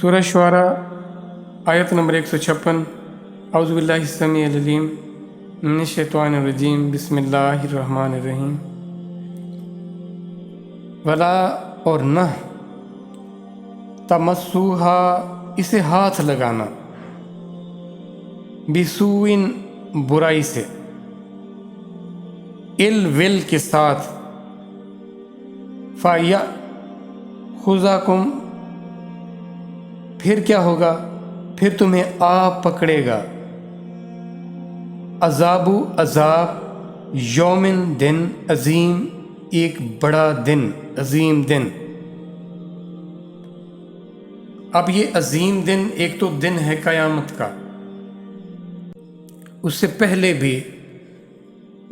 सूरह शुआरा आयत नंबर 156। औज़ु बिल्लाहि समीउल अलीम मिनश शैतानिर रजीम बिस्मिल्लाहिर्रहमानिर्रहीम। वला और न तमस्सूहा इसे हाथ लगाना, बिसूइन बुराई से, इल विल के साथ, फ़ाया खुज़ाकुम फिर क्या होगा, फिर तुम्हें आ पकड़ेगा, अज़ाबु अज़ाब, यौमिन दिन, अजीम एक बड़ा दिन, अजीम दिन। अब ये अजीम दिन एक तो दिन है क़यामत का, उससे पहले भी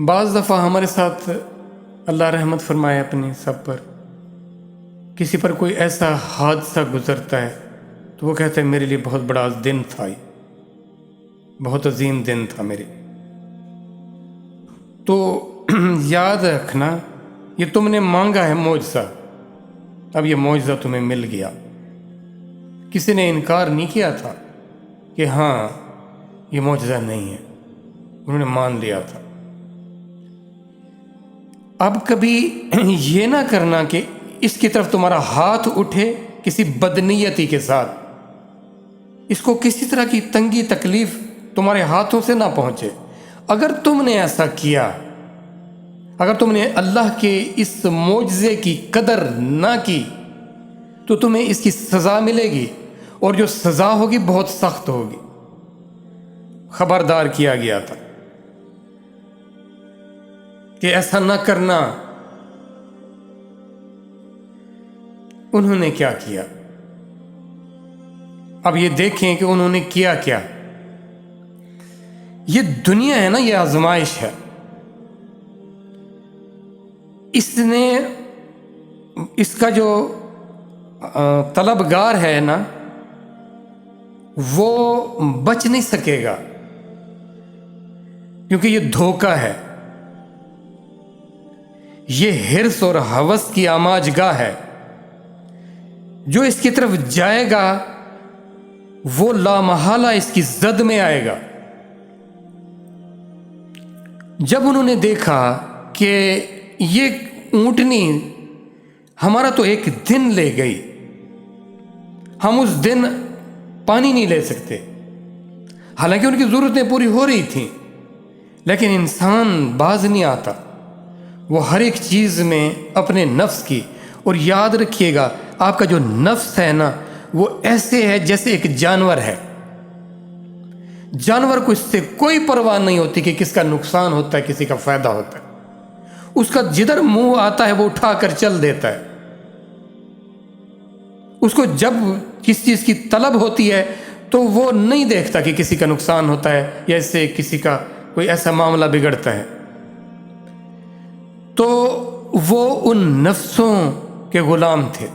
बाज़ दफ़ा हमारे साथ अल्लाह रहमत फरमाए अपने सब पर, किसी पर कोई ऐसा हादसा गुज़रता है तो वो कहते हैं मेरे लिए बहुत बड़ा दिन था, ये बहुत अजीम दिन था मेरे। तो याद रखना, ये तुमने मांगा है मौजज़ा, अब ये मौजज़ा तुम्हें मिल गया। किसी ने इनकार नहीं किया था कि हाँ ये मौजज़ा नहीं है, उन्होंने मान लिया था। अब कभी ये ना करना कि इसकी तरफ तुम्हारा हाथ उठे किसी बदनीयती के साथ, इसको किसी तरह की तंगी तकलीफ तुम्हारे हाथों से ना पहुंचे। अगर तुमने ऐसा किया, अगर तुमने अल्लाह के इस मौजज़े की कदर ना की तो तुम्हें इसकी सज़ा मिलेगी, और जो सज़ा होगी बहुत सख्त होगी। खबरदार किया गया था कि ऐसा ना करना। उन्होंने क्या किया, अब ये देखें कि उन्होंने किया क्या। ये दुनिया है ना, ये आजमाइश है। इसने इसका जो तलबगार है ना, वो बच नहीं सकेगा, क्योंकि ये धोखा है, ये हिर्स और हवस की आमाजगाह है। जो इसकी तरफ जाएगा वो लामहाला इसकी जद में आएगा। जब उन्होंने देखा कि ये ऊंटनी हमारा तो एक दिन ले गई, हम उस दिन पानी नहीं ले सकते, हालांकि उनकी ज़रूरतें पूरी हो रही थीं, लेकिन इंसान बाज नहीं आता, वो हर एक चीज़ में अपने नफ्स की। और याद रखिएगा, आपका जो नफ्स है ना, वो ऐसे है जैसे एक जानवर है। जानवर को इससे कोई परवाह नहीं होती कि किसका नुकसान होता है, किसी का फायदा होता है। उसका जिधर मुंह आता है वो उठा कर चल देता है। उसको जब किस चीज़ की तलब होती है तो वो नहीं देखता कि किसी का नुकसान होता है या इससे किसी का कोई ऐसा मामला बिगड़ता है। तो वो उन नफ्सों के गुलाम थे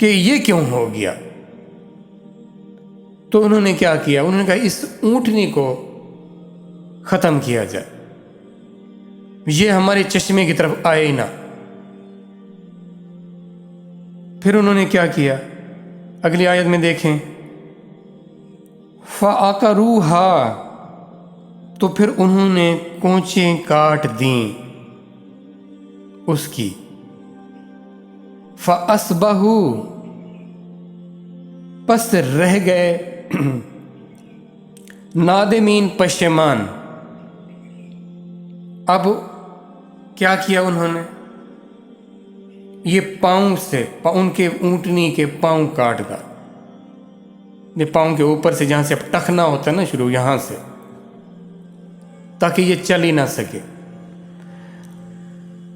कि ये क्यों हो गया। तो उन्होंने क्या किया, उन्होंने कहा इस ऊंटनी को ख़त्म किया जाए, ये हमारे चश्मे की तरफ आए ही ना। फिर उन्होंने क्या किया, अगली आयत में देखें, फ़अक़रूहा, तो फिर उन्होंने कोंचें काट दी उसकी। फ़अस्बहू, पस रह गए नादिमीन, पशेमान। अब क्या किया उन्होंने, ये पाँव से, उनके ऊंटनी के पाँव काट दा, ये पाँव के ऊपर से जहाँ से अब टखना होता है ना शुरू, यहाँ से, ताकि ये चल ही ना सके।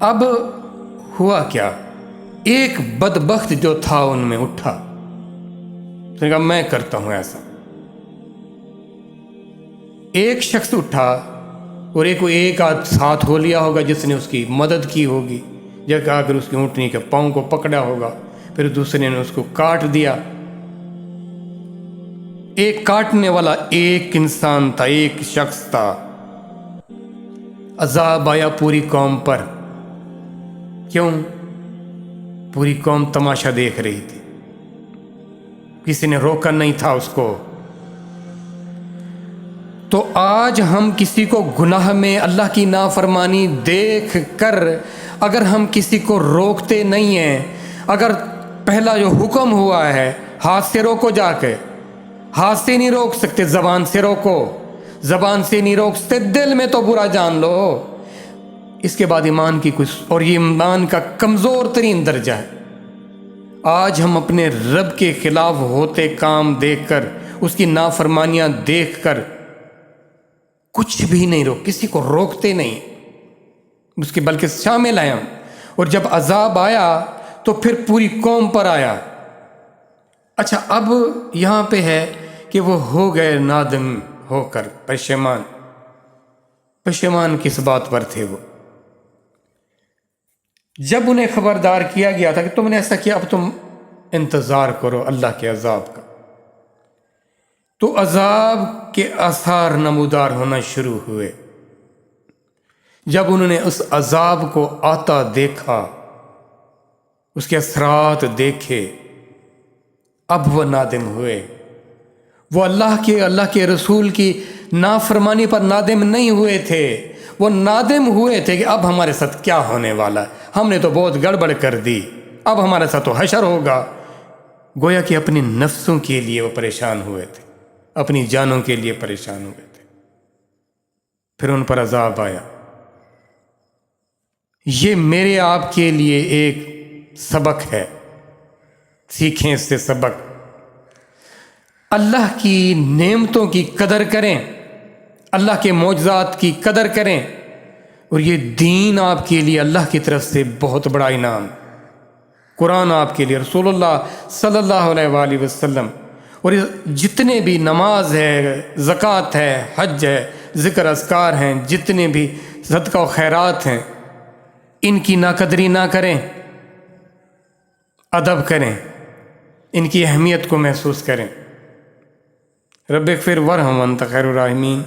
अब हुआ क्या, एक बदबख्त जो था उनमें उठा, उसने कहा मैं करता हूं ऐसा। एक शख्स उठा और एक आध साथ हो लिया होगा जिसने उसकी मदद की होगी, जब आकर उसकी ऊँटनी के पाँव को पकड़ा होगा, फिर दूसरे ने उसको काट दिया। एक काटने वाला एक इंसान था, एक शख्स था। अजाब आया पूरी कौम पर। क्यों? पूरी कौम तमाशा देख रही थी। کسی نے روکا نہیں تھا اس کو. تو آج ہم کسی کو گناہ میں اللہ کی نافرمانی دیکھ کر اگر ہم کسی کو روکتے نہیں ہیں، اگر پہلا جو حکم ہوا ہے ہاتھ سے روکو، جا کے ہاتھ سے نہیں روک سکتے، زبان سے روکو، زبان سے نہیں روک سکتے، دل میں تو برا جان لو. اس کے بعد ایمان کی کچھ، اور یہ ایمان کا کمزور ترین درجہ ہے. آج ہم اپنے رب کے خلاف ہوتے کام دیکھ کر، اس کی نافرمانیاں دیکھ کر کچھ بھی نہیں کسی کو روکتے نہیں، اس کے بلکہ شامل ہیں ہم. اور جب عذاب آیا تو پھر پوری قوم پر آیا. اچھا، اب یہاں پہ ہے کہ وہ ہو گئے نادم ہو کر پشیمان. پشیمان کس بات پر تھے وہ؟ جب انہیں خبردار کیا گیا تھا کہ تم نے ایسا کیا، اب تم انتظار کرو اللہ کے عذاب کا، تو عذاب کے آثار نمودار ہونا شروع ہوئے. جب انہوں نے اس عذاب کو آتا دیکھا، اس کے اثرات دیکھے، اب وہ نادم ہوئے. وہ اللہ کے رسول کی نافرمانی پر نادم نہیں ہوئے تھے، وہ نادم ہوئے تھے کہ اب ہمارے ساتھ کیا ہونے والا ہے، ہم نے تو بہت گڑبڑ کر دی، اب ہمارے ساتھ تو حشر ہوگا. گویا کہ اپنی نفسوں کے لیے وہ پریشان ہوئے تھے، اپنی جانوں کے لیے پریشان ہوئے تھے. پھر ان پر عذاب آیا. یہ میرے آپ کے لیے ایک سبق ہے، سیکھیں اس سے سبق. اللہ کی نعمتوں کی قدر کریں، اللہ کے معجزات کی قدر کریں، اور یہ دین آپ کے لیے اللہ کی طرف سے بہت بڑا انعام. قرآن آپ کے لیے، رسول اللہ صلی اللہ علیہ وآلہ وسلم، اور جتنے بھی نماز ہے، زکوٰۃ ہے، حج ہے، ذکر اذکار ہیں، جتنے بھی صدقہ و خیرات ہیں، ان کی ناقدری نہ کریں، ادب کریں، ان کی اہمیت کو محسوس کریں. رب اغفر ورحم وانت خیر الراحمین.